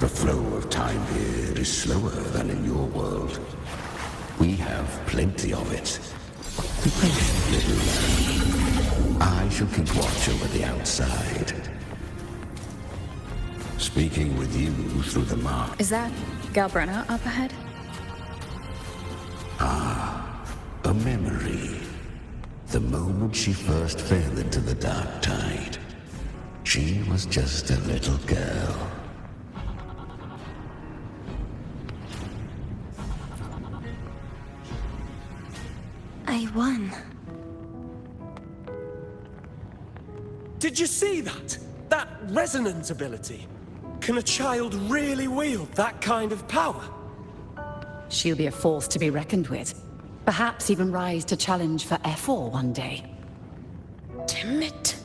The flow of time here is slower than in your world. We have plenty of it. Be patient, little lamb. I shall keep watch over the outside. Speaking with you through the mark. Is that Galbrenna up ahead? A memory. The moment she first fell into the dark tide. She was just a little girl. I won. Did you see that? That resonance ability? Can a child really wield that kind of power? She'll be a force to be reckoned with. Perhaps even rise to challenge for F4 one day. Damn it.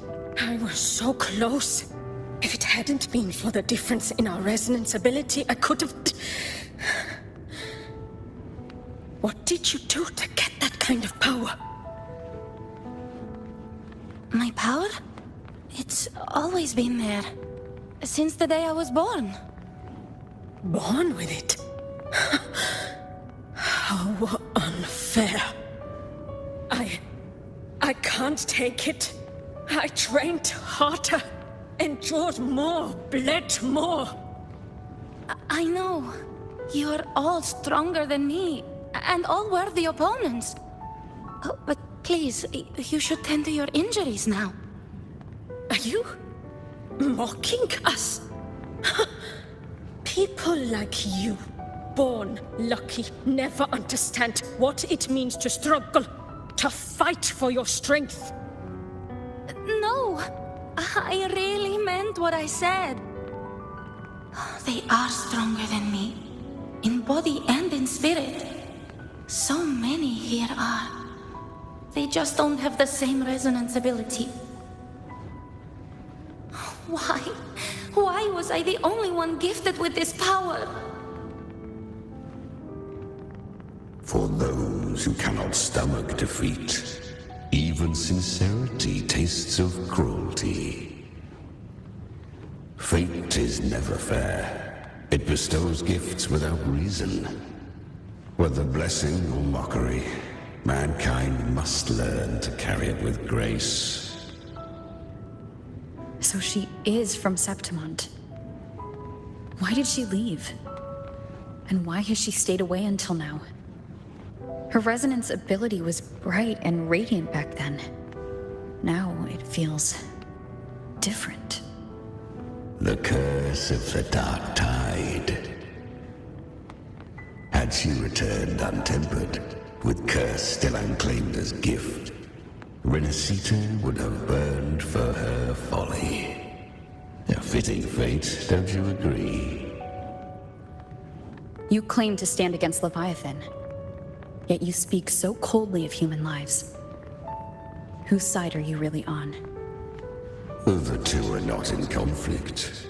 I was so close. If it hadn't been for the difference in our resonance ability, I could have... What did you do to get that kind of power? My power? It's always been there. Since the day I was born. Born with it? How unfair. I can't take it. I trained harder, endured more, bled more. I know. You're all stronger than me, and all worthy opponents. Oh, but please, you should tend to your injuries now. Are you mocking us? People like you, born lucky, never understand what it means to struggle, to fight for your strength. No, I really meant what I said. They are stronger than me, in body and in spirit. So many here are. They just don't have the same resonance ability. Why? Why was I the only one gifted with this power? For those who cannot stomach defeat, even sincerity tastes of cruelty. Fate is never fair. It bestows gifts without reason. Whether blessing or mockery, mankind must learn to carry it with grace. So she is from Septimont. Why did she leave? And why has she stayed away until now? Her resonance ability was bright and radiant back then. Now it feels different. The curse of the dark tide. Had she returned untempered, with curse still unclaimed as gift, Renacita would have burned for her folly. A fitting fate, don't you agree? You claim to stand against Leviathan, yet you speak so coldly of human lives. Whose side are you really on? The two are not in conflict.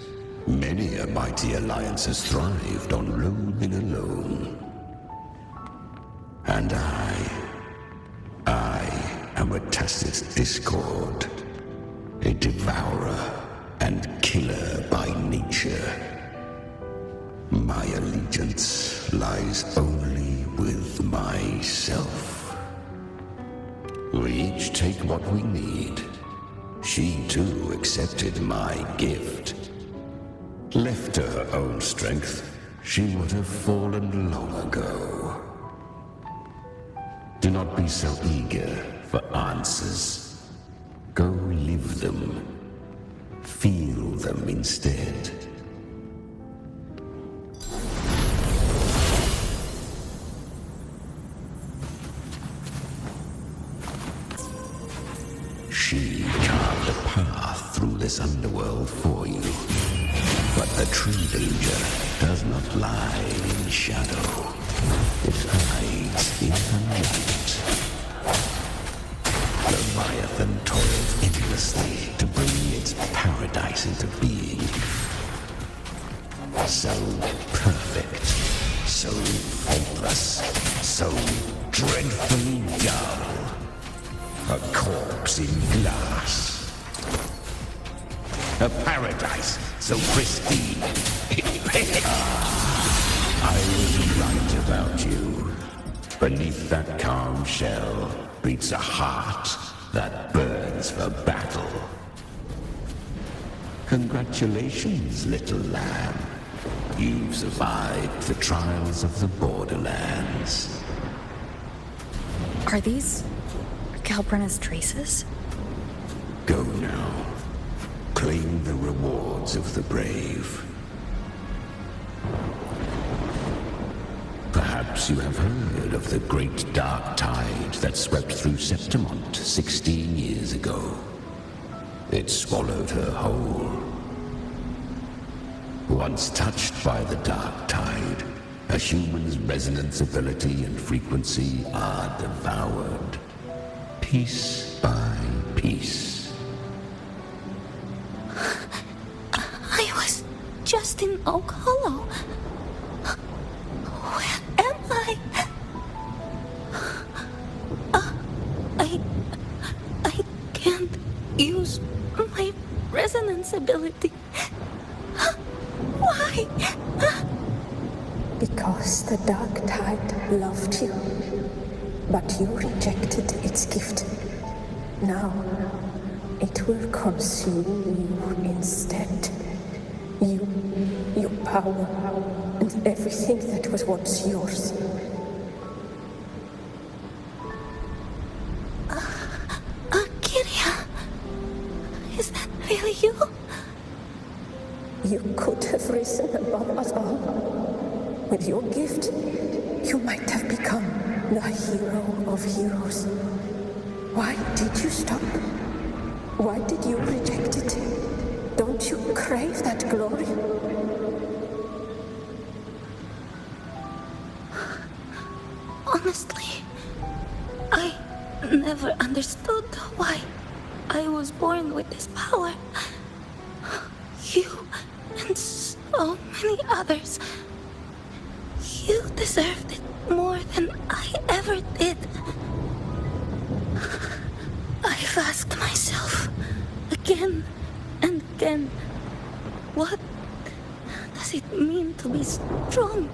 Many a mighty alliance has thrived on roaming alone. And I am a tacit discord, a devourer and killer by nature. My allegiance lies only with myself. We each take what we need. She too accepted my gift. Left to her own strength, she would have fallen long ago. Do not be so eager for answers. Go live them. Feel them instead. She carved a path through this underworld for you. But the true danger does not lie in shadow. It hides in the light. Leviathan toiled endlessly to bring its paradise into being. So perfect, so faultless, so dreadfully dull. A corpse in glass. A paradise so crispy. I was right about you. Beneath that calm shell beats a heart that burns for battle. Congratulations, little lamb. You've survived the trials of the Borderlands. Are these Galbrenna's traces? Go now. Claim the rewards of the brave. Perhaps you have heard of the great dark tide that swept through Septimont 16 years ago. It swallowed her whole. Once touched by the dark tide, a human's resonance ability and frequency are devoured, piece by piece. I was just in Oak Hollow. Where am I? I can't use my resonance ability. Why? Because the dark tide loved you, but you rejected its gift. Now, it will consume you instead. You, your power, and everything that was once yours. Cartethyia, is that really you? You could have risen above us all. With your gift, you might have become the hero of heroes. Why did you stop? Why did you reject it? Don't you crave that glory? Honestly, I never understood why I was born with this power. You and so many others, you deserved it more than I ever did. I've asked myself again and again, what does it mean to be strong?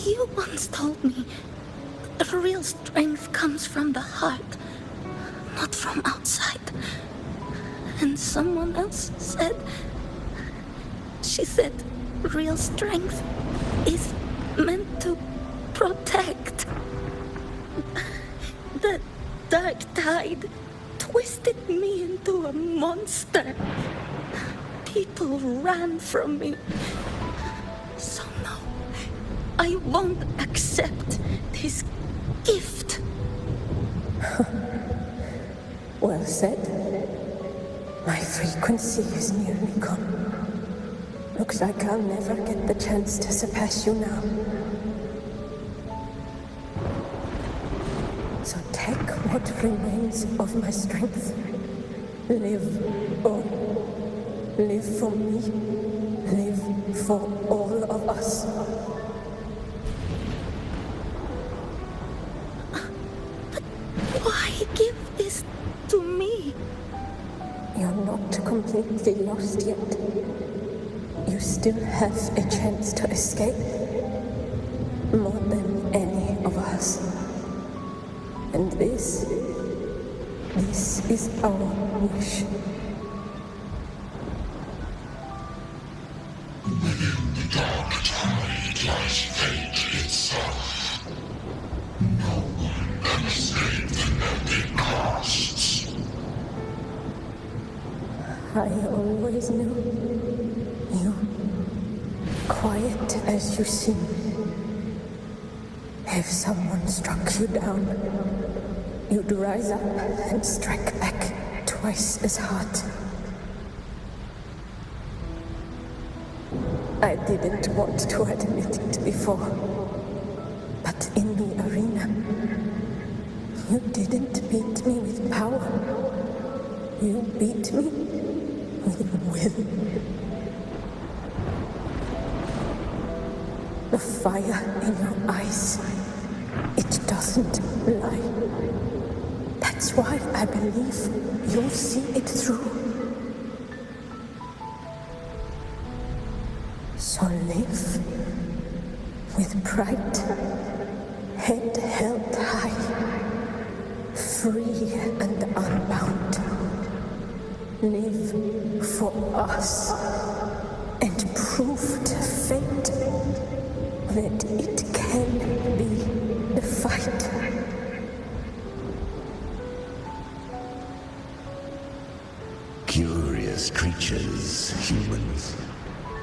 You once told me that real strength comes from the heart, not from outside. And someone else said, she said, real strength is meant to protect. The dark tide twisted me into a monster. People ran from me. So no, I won't accept this gift. Well said. My frequency is nearly gone. Looks like I'll never get the chance to surpass you now. So take what remains of my strength. Live on. Live for me. Live for all of us. Why give this to me? You're not completely lost yet. You still have a chance to escape. More than any of us. And this is our wish. Within the dark tide lies fate itself. No one can escape the net it casts. I always knew you, quiet as you seem. If someone struck you down, you'd rise up and strike back twice as hard. I didn't want to admit it before, but in the arena, you didn't beat me with power. You beat me with will. The fire in your eyes, it doesn't lie. That's why I believe you'll see it through. So live with pride, head held high, free and unbound. Live for us and prove to fate that it can be the fight. Curious creatures, humans,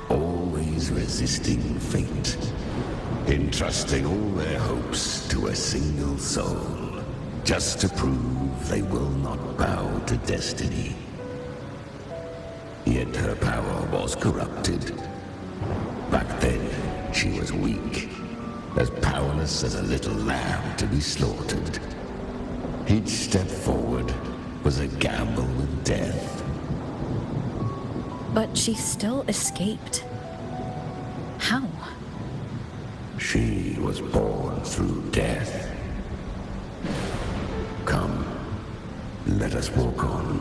always resisting fate, entrusting all their hopes to a single soul, just to prove they will not bow to destiny. Yet her power was corrupted. Back then, she was weak, as powerless as a little lamb to be slaughtered. Each step forward was a gamble with death. But she still escaped. How? She was born through death. Come, let us walk on.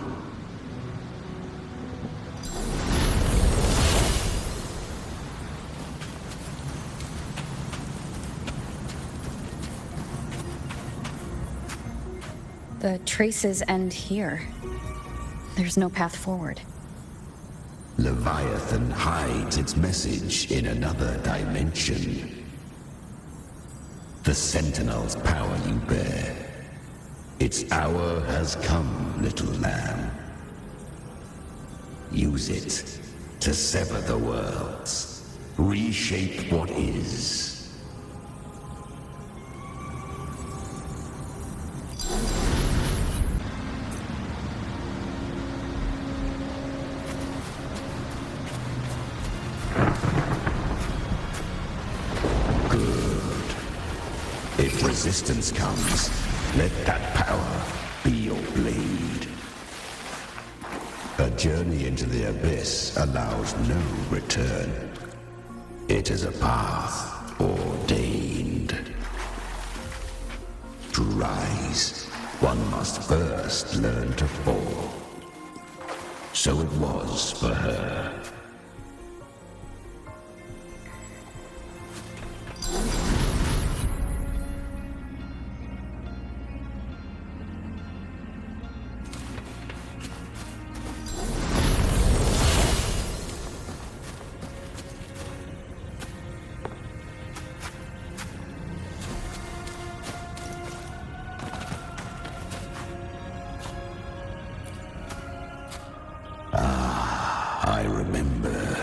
The traces end here. There's no path forward. Leviathan hides its message in another dimension. The Sentinel's power you bear. Its hour has come, little lamb. Use it to sever the worlds. Reshape what is. If resistance comes, let that power be your blade. A journey into the abyss allows no return. It is a path ordained. To rise, one must first learn to fall. So it was for her. I remember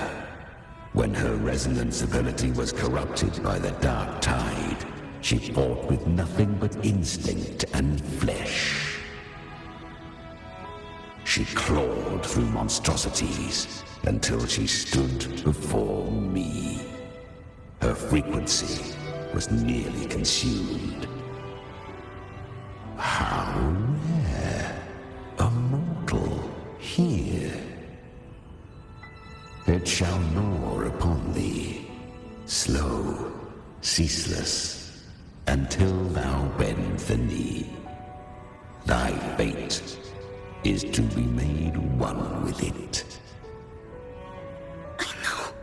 when her resonance ability was corrupted by the dark tide. She fought with nothing but instinct and flesh. She clawed through monstrosities until she stood before me. Her frequency was nearly consumed. How rare a mortal here. It shall gnaw upon thee, slow, ceaseless, until thou bend the knee. Thy fate is to be made one with it. I know.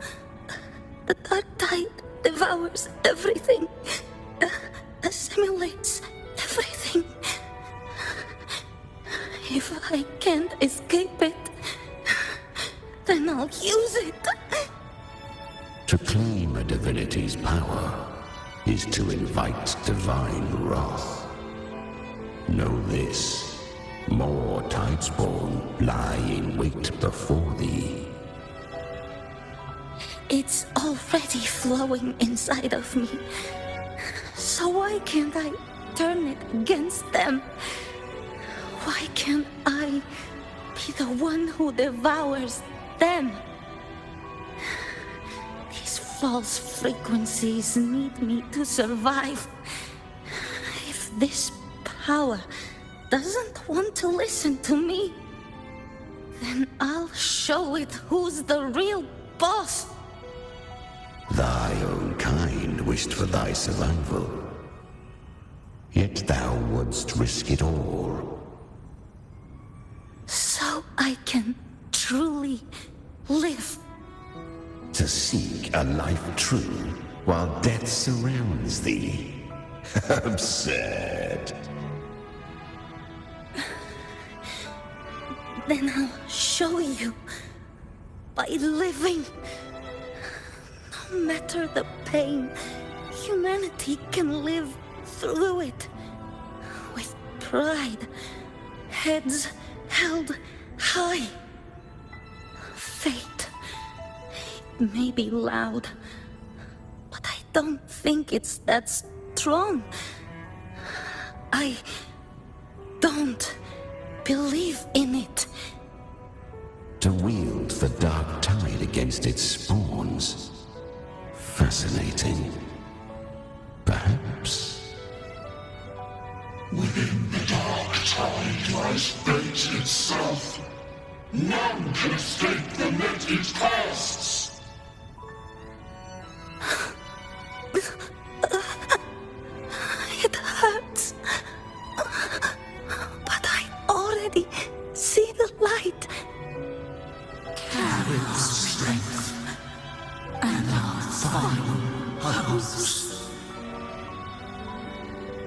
The dark tide devours everything, assimilates everything. If I can't escape it, then I'll use it. To claim a divinity's power is to invite divine wrath. Know this, more tidespawn lie in wait before thee. It's already flowing inside of me. So why can't I turn it against them? Why can't I be the one who devours them? These false frequencies need me to survive. If this power doesn't want to listen to me, then I'll show it who's the real boss. Thy own kind wished for thy survival. Yet thou wouldst risk it all. So I can truly live. to seek a life true while death surrounds thee. Absurd. Then I'll show you. By living. No matter the pain, humanity can live through it. With pride. Heads held high. Fate. It may be loud, but I don't think it's that strong. I don't believe in it. To wield the dark tide against its spawns. Fascinating. Perhaps. Within the dark tide lies fate itself. None can escape the net it casts. It hurts. But I already see the light. Carry our strength and our final hopes.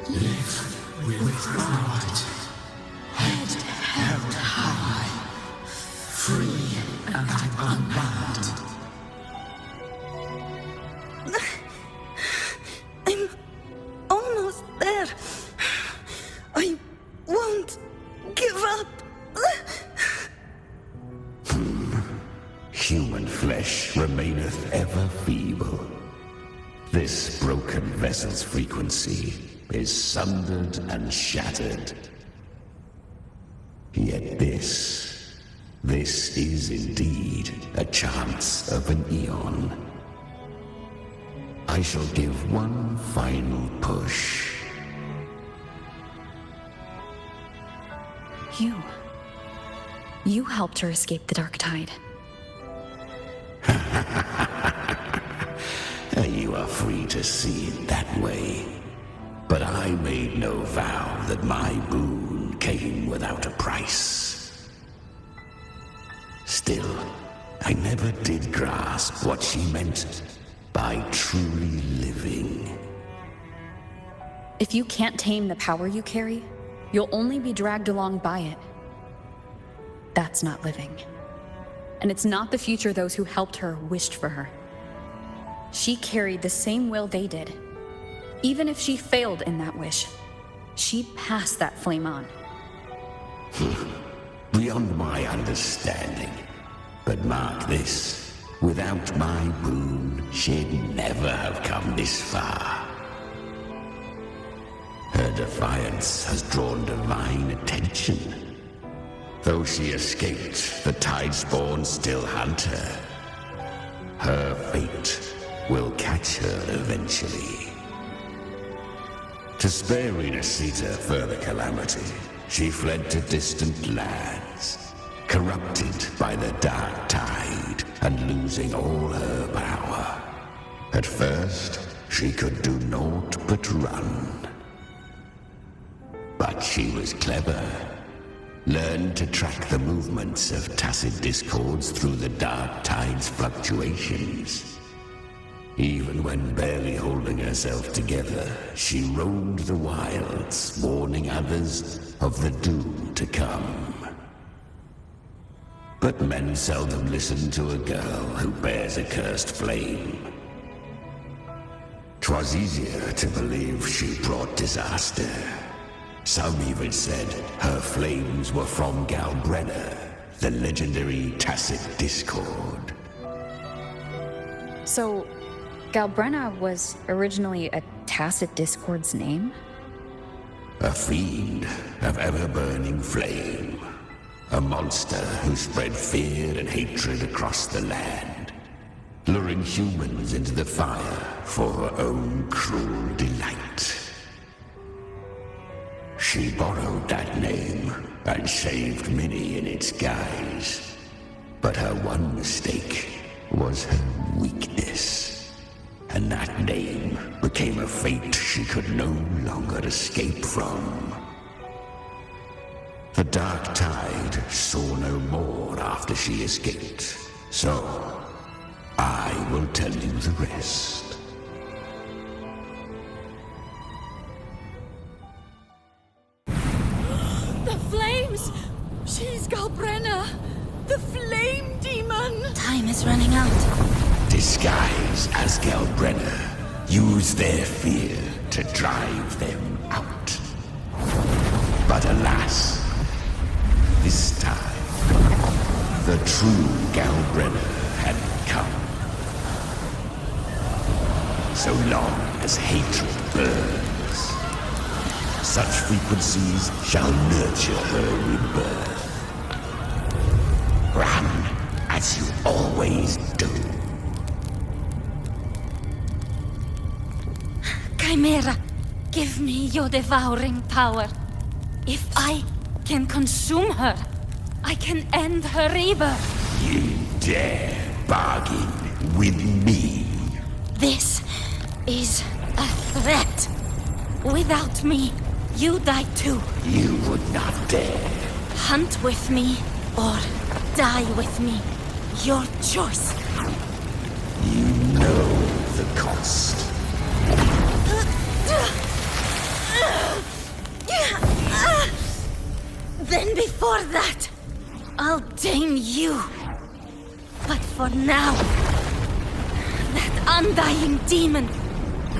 Live with pride, head held high, free and unbound. I'm almost there. I won't give up. Human flesh remaineth ever feeble. This broken vessel's frequency is sundered and shattered. Yet this is indeed a chance of an eon. I shall give one final push. You helped her escape the dark tide. You are free to see it that way. But I made no vow that my boon came without a price. Still, I never did grasp what she meant by truly living. If you can't tame the power you carry, you'll only be dragged along by it. That's not living. And it's not the future those who helped her wished for her. She carried the same will they did. Even if she failed in that wish, she'd pass that flame on. Beyond my understanding. But mark this, without my boon, she'd never have come this far. Her defiance has drawn divine attention. Though she escaped, the Tidespawn still hunt her. Her fate will catch her eventually. To spare Renacita further calamity, she fled to distant lands, corrupted by the dark tide and losing all her power. At first, she could do naught but run. But she was clever. Learned to track the movements of tacit discords through the dark tide's fluctuations. Even when barely holding herself together, she roamed the wilds, warning others of the doom to come. But men seldom listen to a girl who bears a cursed flame. 'Twas easier to believe she brought disaster. Some even said her flames were from Galbrenna, the legendary tacit discord. So, Galbrenna was originally a tacit discord's name? A fiend of ever-burning flame. A monster who spread fear and hatred across the land, luring humans into the fire for her own cruel delight. She borrowed that name and saved many in its guise. But her one mistake was her weakness. And that name became a fate she could no longer escape from. The dark tide saw no more after she escaped. So, I tell you the rest. The flames! She's Galbrenna! The flame demon! Time is running out. Disguise as Galbrenna. Use their fear to drive them out. But alas, this time, the true Galbrenna had come. So long as hatred burns, such frequencies shall nurture her rebirth. Run as you always do. Chimera, give me your devouring power. If I can consume her, I can end her rebirth. You dare bargain with me? This is a threat. Without me, you die too. You would not dare. Hunt with me or die with me. Your choice. You know the cost. Then before that, I'll tame you. But for now, that undying demon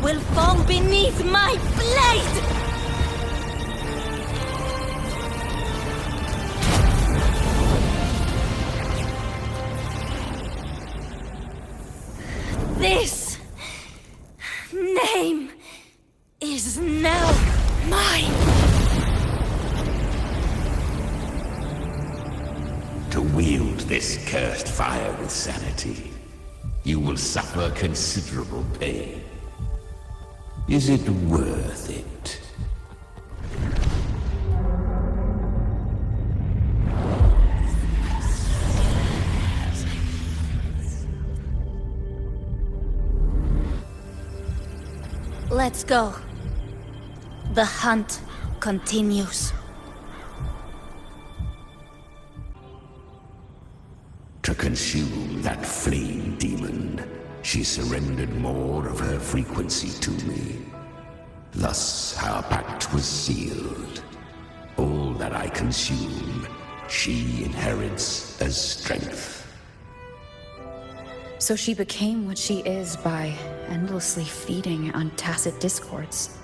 will fall beneath my blade! This name is now mine! To wield this cursed fire with sanity, you will suffer considerable pain. Is it worth it? Let's go. The hunt continues. To consume that flame demon, she surrendered more of her frequency to me. Thus our pact was sealed. All that I consume, she inherits as strength. So she became what she is by endlessly feeding on tacit discords.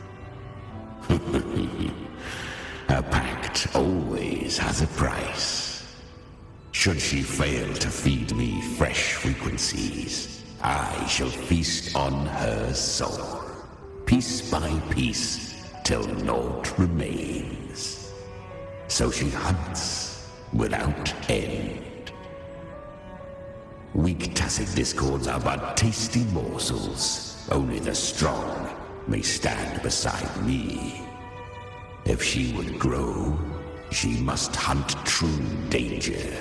A pact always has a price. Should she fail to feed me fresh frequencies, I shall feast on her soul, piece by piece, till naught remains. So she hunts without end. Weak tacit discords are but tasty morsels. Only the strong may stand beside me. If she would grow, she must hunt true danger.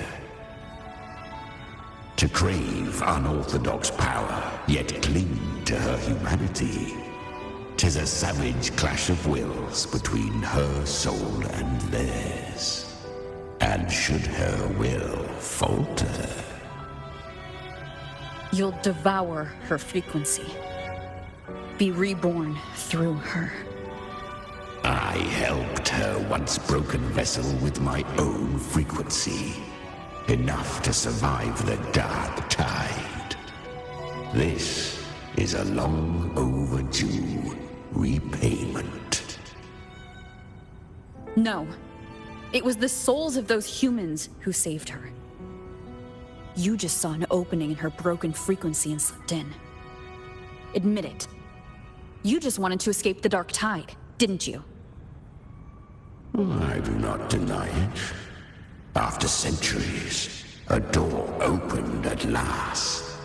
To crave unorthodox power, yet cling to her humanity. 'Tis a savage clash of wills between her soul and theirs. And should her will falter, You'll devour her frequency. Be reborn through her. I helped her once broken vessel with my own frequency. Enough to survive the dark tide. This is a long overdue repayment. No. It was the souls of those humans who saved her. You just saw an opening in her broken frequency and slipped in. Admit it. You just wanted to escape the dark tide, didn't you? I do not deny it. After centuries, a door opened at last.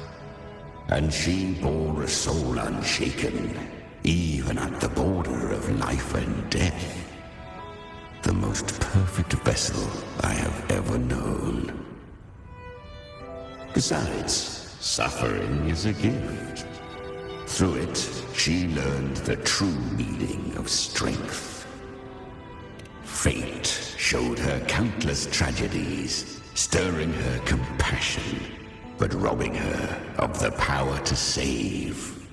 And she bore a soul unshaken, even at the border of life and death. The most perfect vessel I have ever known. Besides, suffering is a gift. Through it, she learned the true meaning of strength. Fate showed her countless tragedies, stirring her compassion, but robbing her of the power to save.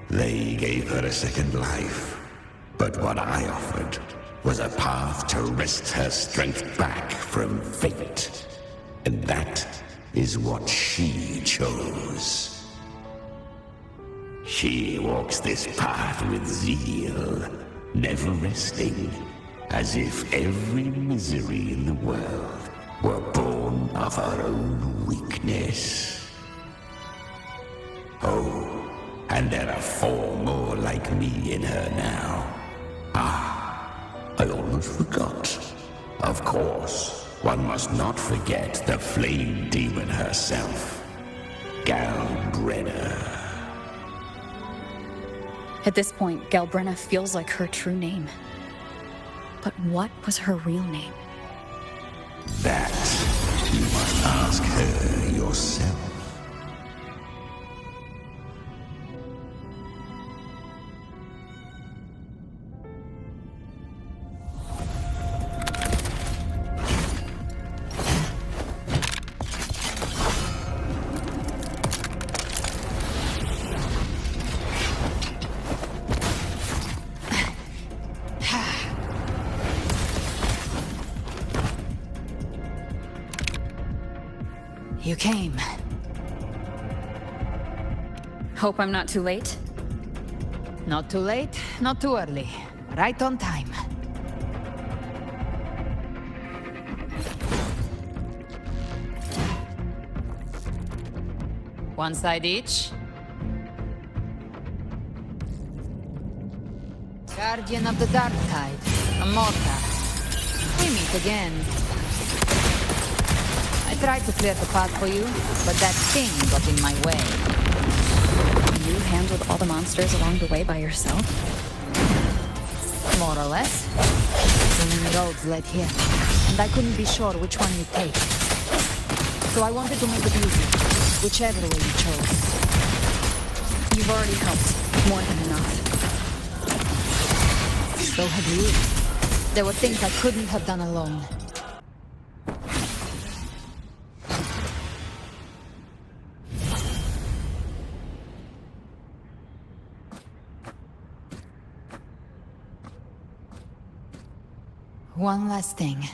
They gave her a second life, but what I offered was a path to wrest her strength back from fate. And that is what she chose. She walks this path with zeal, never resting, as if every misery in the world were born of her own weakness. Oh, and there are 4 more like me in her now. I almost forgot. Of course, one must not forget the flame demon herself, Galbrenna. At this point, Galbrenna feels like her true name. But what was her real name? That you must ask her yourself. You came. Hope I'm not too late? Not too late, not too early. Right on time. One side each. Guardian of the Dark Tide, Amorta. We meet again. I tried to clear the path for you, but that thing got in my way. You handled all the monsters along the way by yourself? More or less. So many roads led here, and I couldn't be sure which one you'd take. So I wanted to make it easy, whichever way you chose. You've already helped. More than enough. So have you. There were things I couldn't have done alone. One last thing.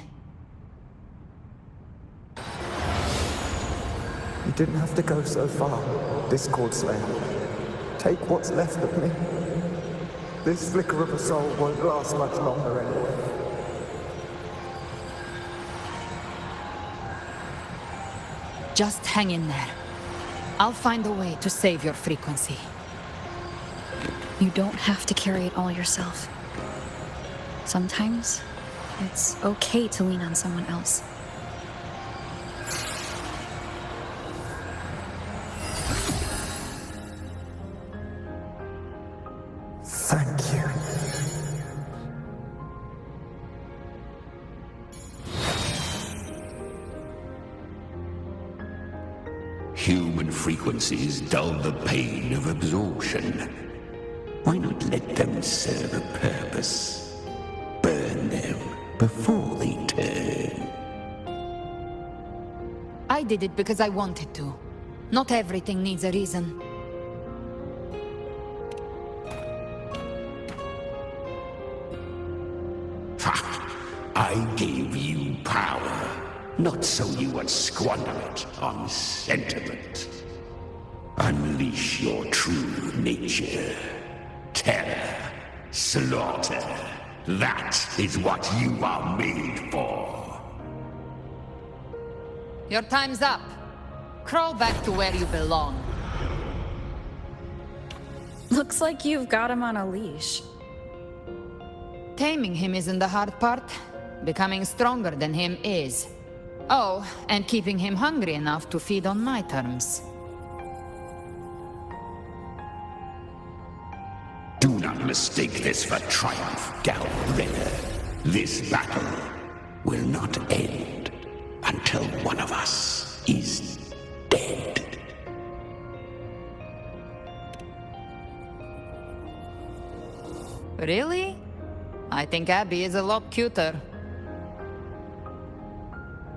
You didn't have to go so far, Discord Slayer. Take what's left of me. This flicker of a soul won't last much longer anyway. Just hang in there. I'll find a way to save your frequency. You don't have to carry it all yourself. Sometimes, it's okay to lean on someone else. Thank you. Human frequencies dull the pain of absorption. Why not let them serve a purpose? Burn them before they turn. I did it because I wanted to. Not everything needs a reason. I gave you power, not so you would squander it on sentiment. Unleash your true nature. Terror, slaughter. That is what you are made for. Your time's up. Crawl back to where you belong. Looks like you've got him on a leash. Taming him isn't the hard part. Becoming stronger than him is. Oh, and keeping him hungry enough to feed on my terms. Do not mistake this for triumph, Galbrenna. This battle will not end until one of us is dead. Really? I think Abby is a lot cuter.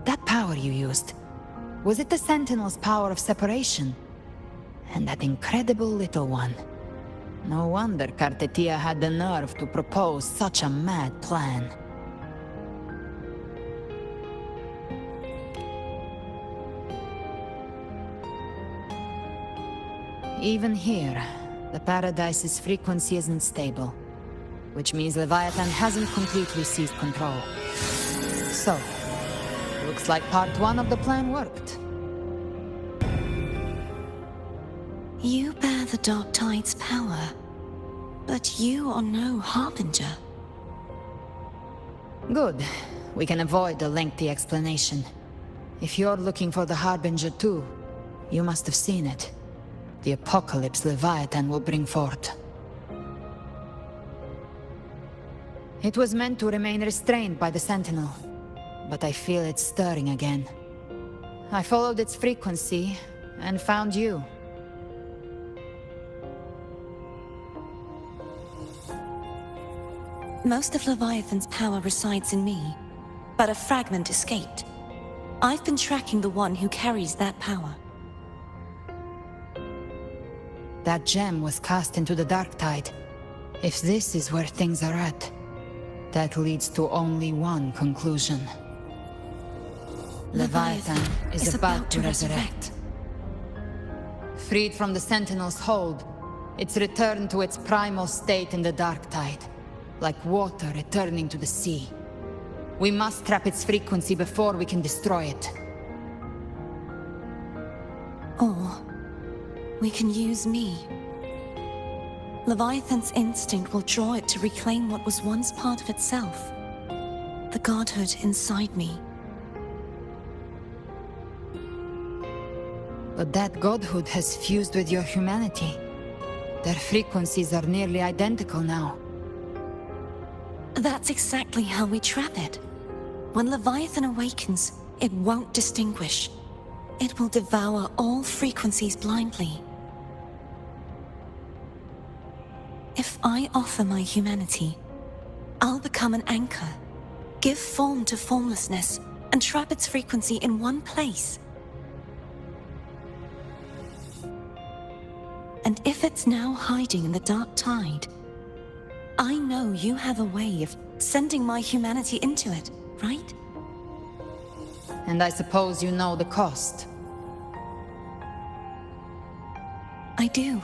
That power you used, Was it the Sentinel's power of separation? And that incredible little one. No wonder Cartethyia had the nerve to propose such a mad plan. Even here, the Paradise's frequency isn't stable, which means Leviathan hasn't completely seized control. So, looks like part 1 of the plan worked. You bear the Dark Tide's power, but you are no Harbinger. Good. We can avoid a lengthy explanation. If you're looking for the Harbinger too, you must have seen it. The apocalypse Leviathan will bring forth. It was meant to remain restrained by the Sentinel, but I feel it stirring again. I followed its frequency and found you. Most of Leviathan's power resides in me, but a fragment escaped. I've been tracking the one who carries that power. That gem was cast into the Dark Tide. If this is where things are at, that leads to only one conclusion. Leviathan is about to resurrect. Freed from the Sentinel's hold, it's returned to its primal state in the Dark Tide, like water returning to the sea. We must trap its frequency before we can destroy it. Or we can use me. Leviathan's instinct will draw it to reclaim what was once part of itself. The godhood inside me. But that godhood has fused with your humanity. Their frequencies are nearly identical now. That's exactly how we trap it. When Leviathan awakens, it won't distinguish. It will devour all frequencies blindly. If I offer my humanity, I'll become an anchor, give form to formlessness, and trap its frequency in one place. And if it's now hiding in the Dark Tide, I know you have a way of sending my humanity into it, right? And I suppose you know the cost. I do.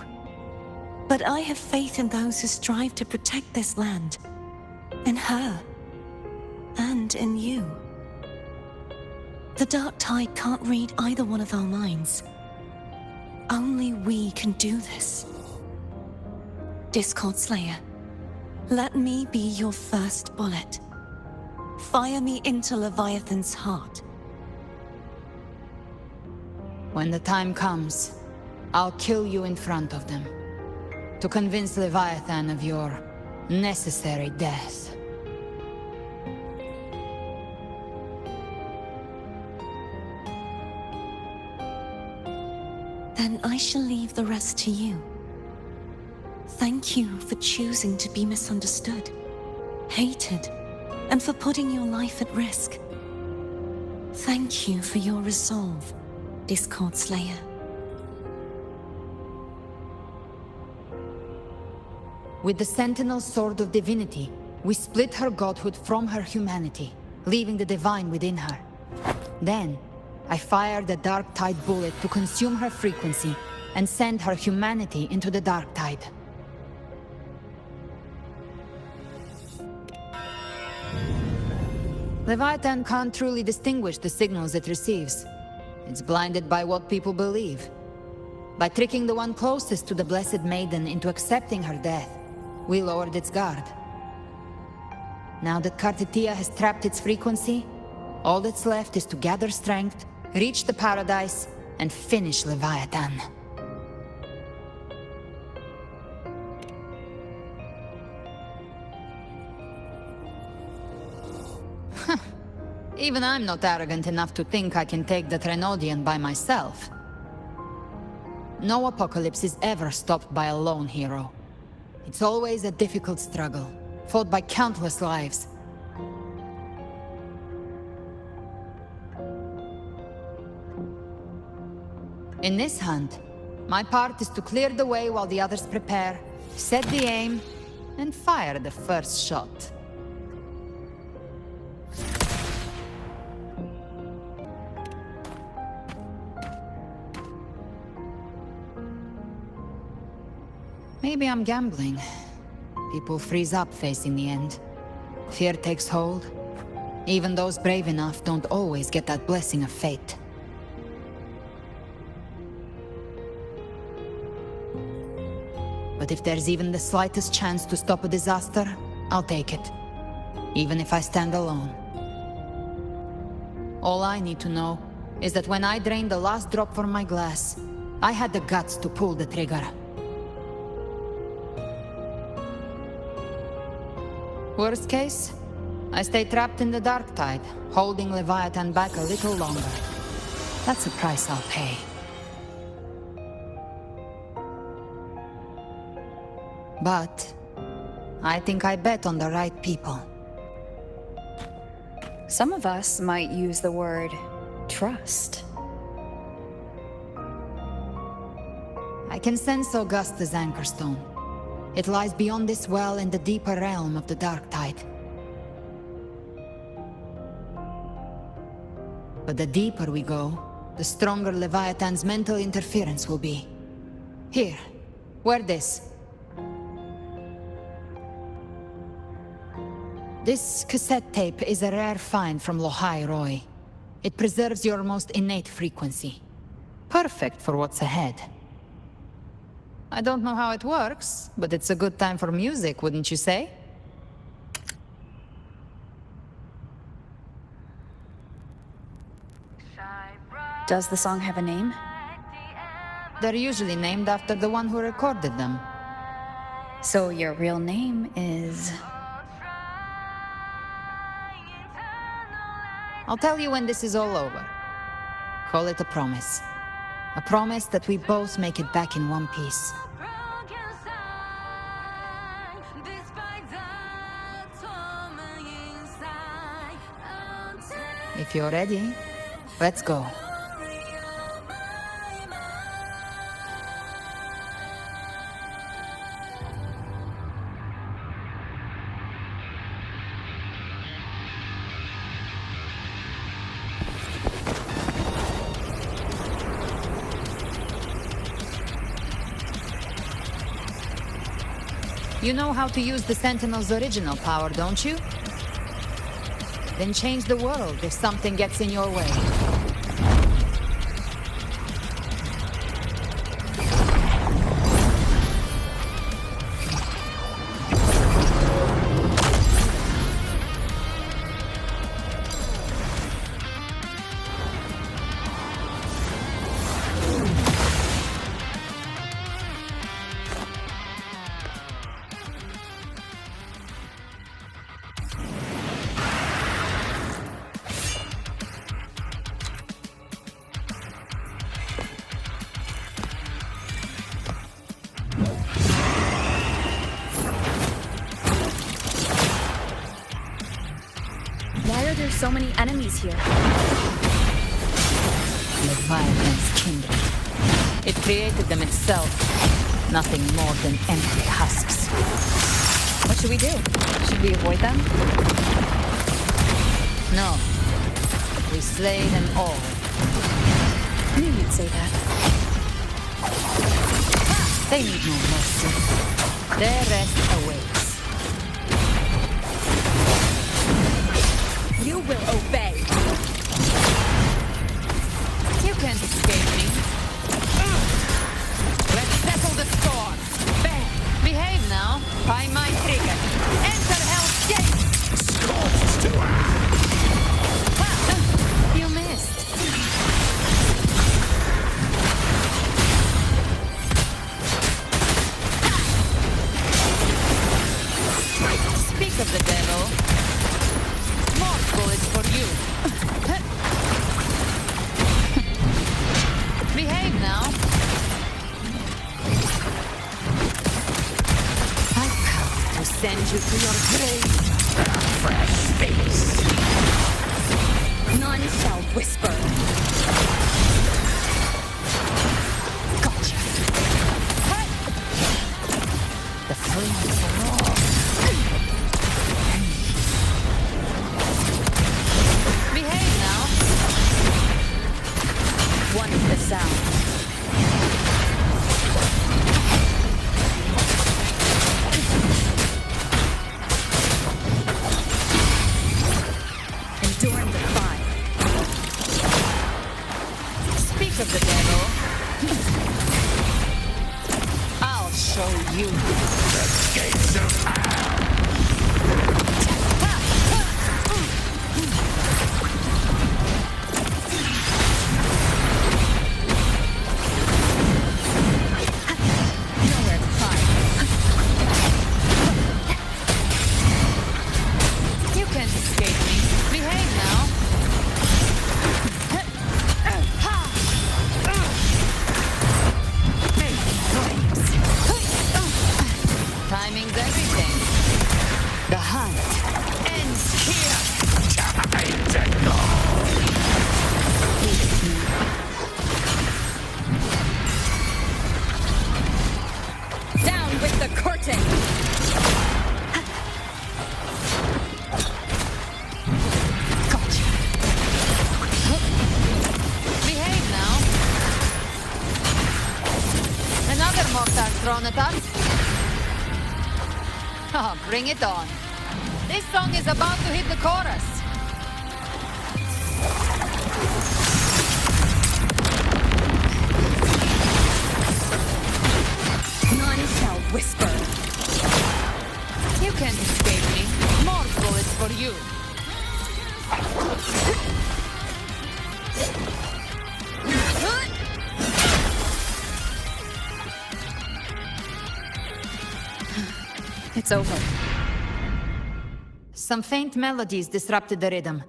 But I have faith in those who strive to protect this land. In her. And in you. The Dark Tide can't read either one of our minds. Only we can do this. Discord Slayer, let me be your first bullet. Fire me into Leviathan's heart. When the time comes, I'll kill you in front of them. To convince Leviathan of your necessary death. Then I shall leave the rest to you. Thank you for choosing to be misunderstood, hated, and for putting your life at risk. Thank you for your resolve, Discord Slayer. With the Sentinel's Sword of Divinity, we split her godhood from her humanity, leaving the divine within her. Then, I fired the Dark Tide bullet to consume her frequency and send her humanity into the Dark Tide. Leviathan can't truly distinguish the signals it receives. It's blinded by what people believe. By tricking the one closest to the Blessed Maiden into accepting her death, we lowered its guard. Now that Cartethyia has trapped its frequency, all that's left is to gather strength, reach the Paradise, and finish Leviathan. Even I'm not arrogant enough to think I can take the Trenodian by myself. No apocalypse is ever stopped by a lone hero. It's always a difficult struggle, fought by countless lives. In this hunt, my part is to clear the way while the others prepare, set the aim, and fire the first shot. Maybe I'm gambling. People freeze up facing the end. Fear takes hold. Even those brave enough don't always get that blessing of fate. But if there's even the slightest chance to stop a disaster, I'll take it. Even if I stand alone. All I need to know is that when I drained the last drop from my glass, I had the guts to pull the trigger. Worst case, I stay trapped in the dark tide, holding Leviathan back a little longer. That's a price I'll pay. But I think I bet on the right people. Some of us might use the word trust. I can sense Augusta's anchorstone. It lies beyond this well in the deeper realm of the dark tide. But the deeper we go, the stronger Leviathan's mental interference will be. Here, wear this. This cassette tape is a rare find from Lohai Roy. It preserves your most innate frequency. Perfect for what's ahead. I don't know how it works, but it's a good time for music, wouldn't you say? Does the song have a name? They're usually named after the one who recorded them. So your real name is... I'll tell you when this is all over. Call it a promise. A promise that we both make it back in one piece. If you're ready, let's go. You know how to use the Sentinel's original power, don't you? Then change the world if something gets in your way. There's so many enemies here. Leviathan's kindred. It created them itself. Nothing more than empty husks. What should we do? Should we avoid them? No. We slay them all. I knew you'd say that. They need no mercy. Their rest awaits. You will obey. You can't escape me. Let's settle the score. Bang! Behave now. By my trigger. Enter Hell's Gate! Scorched to You missed. Speak of the devil. More bullets for you. Behave now. I've come to send you to your grave. fresh face. None shall whisper. sound. Enduring the fire. Speak of the devil. I'll show you. The gates of hell! Nowhere to hide. You can't escape me. Behave now. Timing's everything. The hunt ends here. Time to go! Down with the curtain! Gotcha. Behave now. Another mortar thrown at us. Oh, bring it on. This song is about to hit the chorus. None shall whisper. You can't escape me. More bullets for you. It's over. Some faint melodies disrupted the rhythm.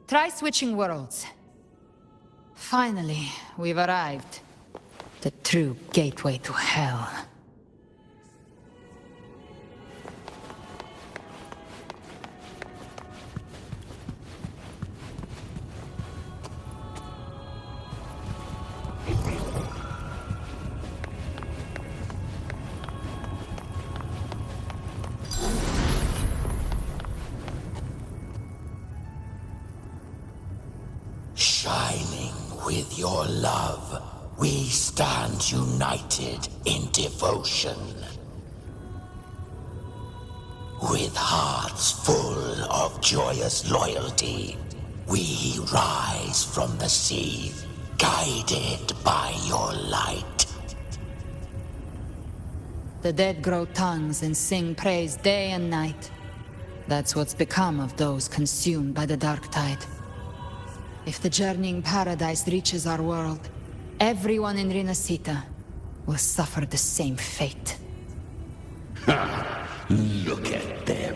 Try switching worlds. Finally, we've arrived. The true gateway to hell. Shining with your love, we stand united in devotion. With hearts full of joyous loyalty, we rise from the sea, guided by your light. The dead grow tongues and sing praise day and night. That's what's become of those consumed by the dark tide. If the journeying paradise reaches our world, everyone in Renacita will suffer the same fate. Look at them,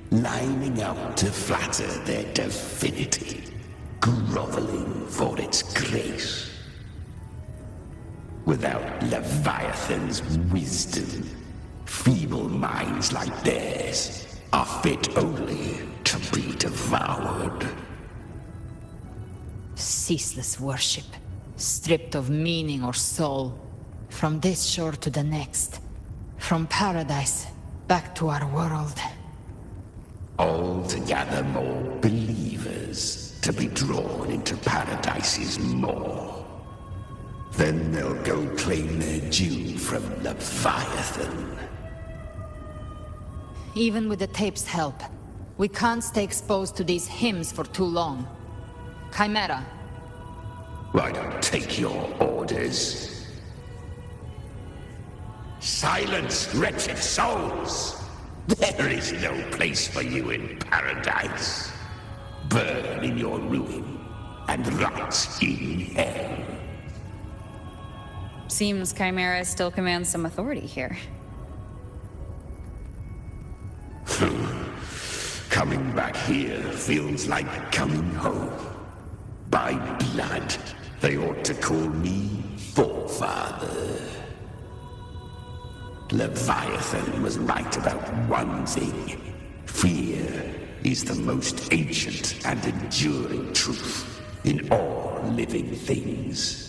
lining up to flatter their divinity, groveling for its grace. Without Leviathan's wisdom, feeble minds like theirs are fit only to be devoured. Ceaseless worship, stripped of meaning or soul, from this shore to the next, from paradise back to our world. All to gather more believers to be drawn into Paradise's maw. Then they'll go claim their due from Leviathan. Even with the tape's help, we can't stay exposed to these hymns for too long. Chimera. I don't take your orders. Silence, wretched souls! There is no place for you in paradise. Burn in your ruin, and rot in hell. Seems Chimera still commands some authority here. Coming back here feels like coming home. By blood, they ought to call me Forefather. Leviathan was right about one thing. Fear is the most ancient and enduring truth in all living things.